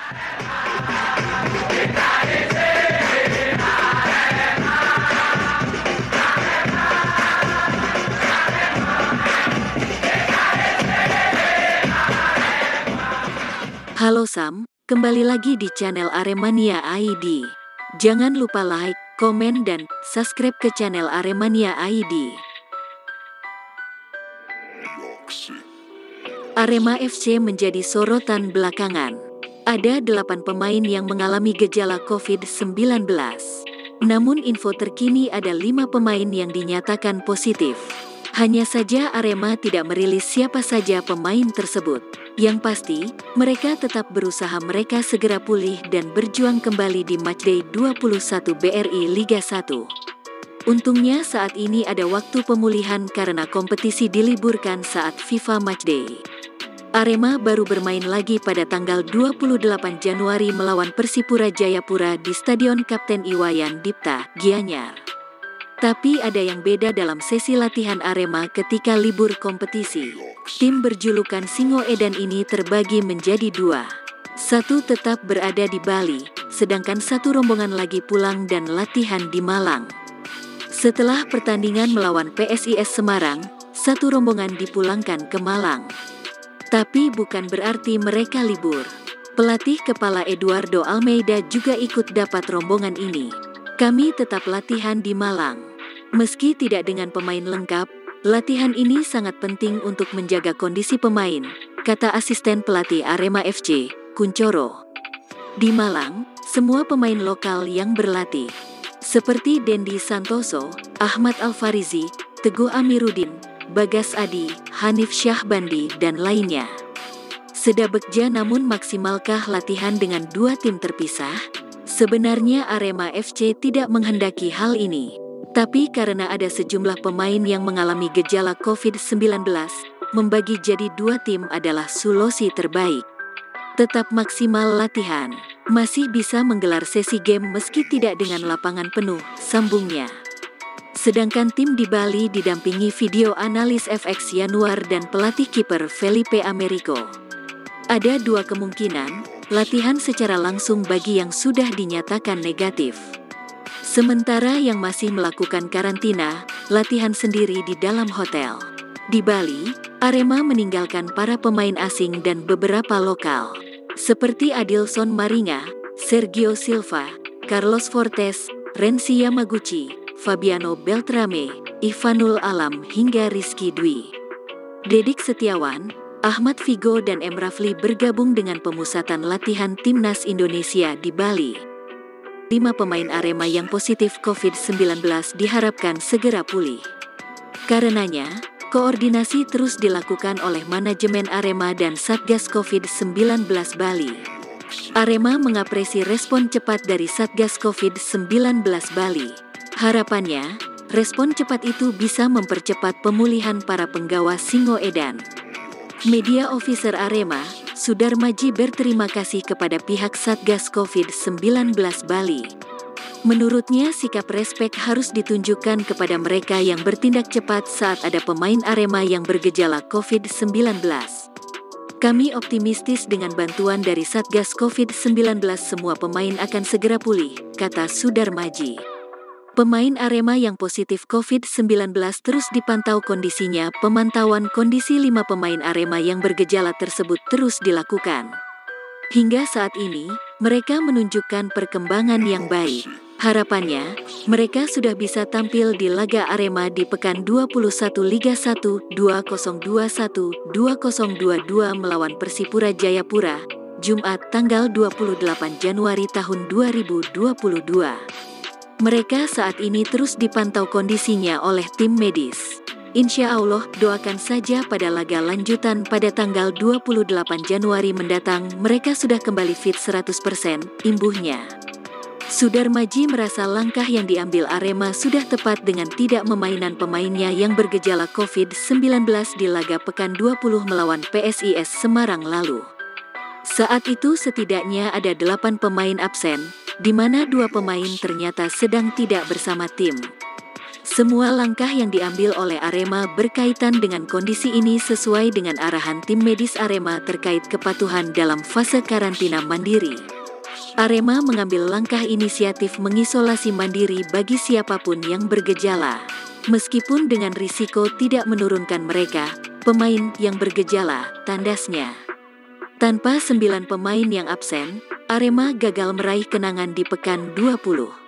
Halo Sam, kembali lagi di channel Aremania ID. Jangan lupa like, komen dan subscribe ke channel Aremania ID. Arema FC menjadi sorotan belakangan. Ada 8 pemain yang mengalami gejala COVID-19. Namun info terkini ada 5 pemain yang dinyatakan positif. Hanya saja Arema tidak merilis siapa saja pemain tersebut. Yang pasti, mereka tetap berusaha mereka segera pulih dan berjuang kembali di matchday 21 BRI Liga 1. Untungnya saat ini ada waktu pemulihan karena kompetisi diliburkan saat FIFA Matchday. Arema baru bermain lagi pada tanggal 28 Januari melawan Persipura Jayapura di Stadion Kapten Iwayan Dipta, Gianyar. Tapi ada yang beda dalam sesi latihan Arema ketika libur kompetisi. Tim berjulukan Singo Edan ini terbagi menjadi 2. Satu tetap berada di Bali, sedangkan satu rombongan lagi pulang dan latihan di Malang. Setelah pertandingan melawan PSIS Semarang, satu rombongan dipulangkan ke Malang. Tapi bukan berarti mereka libur. Pelatih kepala Eduardo Almeida juga ikut dapat rombongan ini. Kami tetap latihan di Malang. Meski tidak dengan pemain lengkap, latihan ini sangat penting untuk menjaga kondisi pemain, kata asisten pelatih Arema FC, Kuncoro. Di Malang, semua pemain lokal yang berlatih, seperti Dendi Santoso, Ahmad Alfarizi, Teguh Amiruddin, Bagas Adi, Hanif Syahbandi, dan lainnya. Sedabekja namun maksimalkah latihan dengan 2 tim terpisah? Sebenarnya Arema FC tidak menghendaki hal ini. Tapi karena ada sejumlah pemain yang mengalami gejala COVID-19, membagi jadi 2 tim adalah solusi terbaik. Tetap maksimal latihan, masih bisa menggelar sesi game meski tidak dengan lapangan penuh, sambungnya. Sedangkan tim di Bali didampingi video analis FX Yanuar dan pelatih kiper Felipe Americo. Ada 2 kemungkinan, latihan secara langsung bagi yang sudah dinyatakan negatif. Sementara yang masih melakukan karantina, latihan sendiri di dalam hotel. Di Bali, Arema meninggalkan para pemain asing dan beberapa lokal, seperti Adilson Maringa, Sergio Silva, Carlos Fortes, Renzi Yamaguchi, Fabiano Beltrame, Ivanul Alam hingga Rizky Dwi. Dedik Setiawan, Ahmad Figo dan Emrafli bergabung dengan pemusatan latihan Timnas Indonesia di Bali. 5 pemain Arema yang positif COVID-19 diharapkan segera pulih. Karenanya, koordinasi terus dilakukan oleh manajemen Arema dan Satgas COVID-19 Bali. Arema mengapresiasi respon cepat dari Satgas COVID-19 Bali. Harapannya, respon cepat itu bisa mempercepat pemulihan para penggawa Singo Edan. Media Officer Arema, Sudarmaji berterima kasih kepada pihak Satgas COVID-19 Bali. Menurutnya sikap respek harus ditunjukkan kepada mereka yang bertindak cepat saat ada pemain Arema yang bergejala COVID-19. Kami optimistis dengan bantuan dari Satgas COVID-19 semua pemain akan segera pulih, kata Sudarmaji. Pemain Arema yang positif COVID-19 terus dipantau kondisinya. Pemantauan kondisi 5 pemain Arema yang bergejala tersebut terus dilakukan. Hingga saat ini, mereka menunjukkan perkembangan yang baik. Harapannya, mereka sudah bisa tampil di laga Arema di Pekan 21 Liga 1 2021-2022 melawan Persipura Jayapura, Jumat tanggal 28 Januari tahun 2022. Mereka saat ini terus dipantau kondisinya oleh tim medis. Insya Allah doakan saja pada laga lanjutan pada tanggal 28 Januari mendatang mereka sudah kembali fit 100%, imbuhnya. Sudarmaji merasa langkah yang diambil Arema sudah tepat dengan tidak memainan pemainnya yang bergejala COVID-19 di laga Pekan 20 melawan PSIS Semarang lalu. Saat itu setidaknya ada 8 pemain absen, di mana 2 pemain ternyata sedang tidak bersama tim. Semua langkah yang diambil oleh Arema berkaitan dengan kondisi ini sesuai dengan arahan tim medis Arema terkait kepatuhan dalam fase karantina mandiri. Arema mengambil langkah inisiatif mengisolasi mandiri bagi siapapun yang bergejala. Meskipun dengan risiko tidak menurunkan mereka, pemain yang bergejala, tandasnya. Tanpa 9 pemain yang absen, Arema gagal meraih kenangan di pekan 20.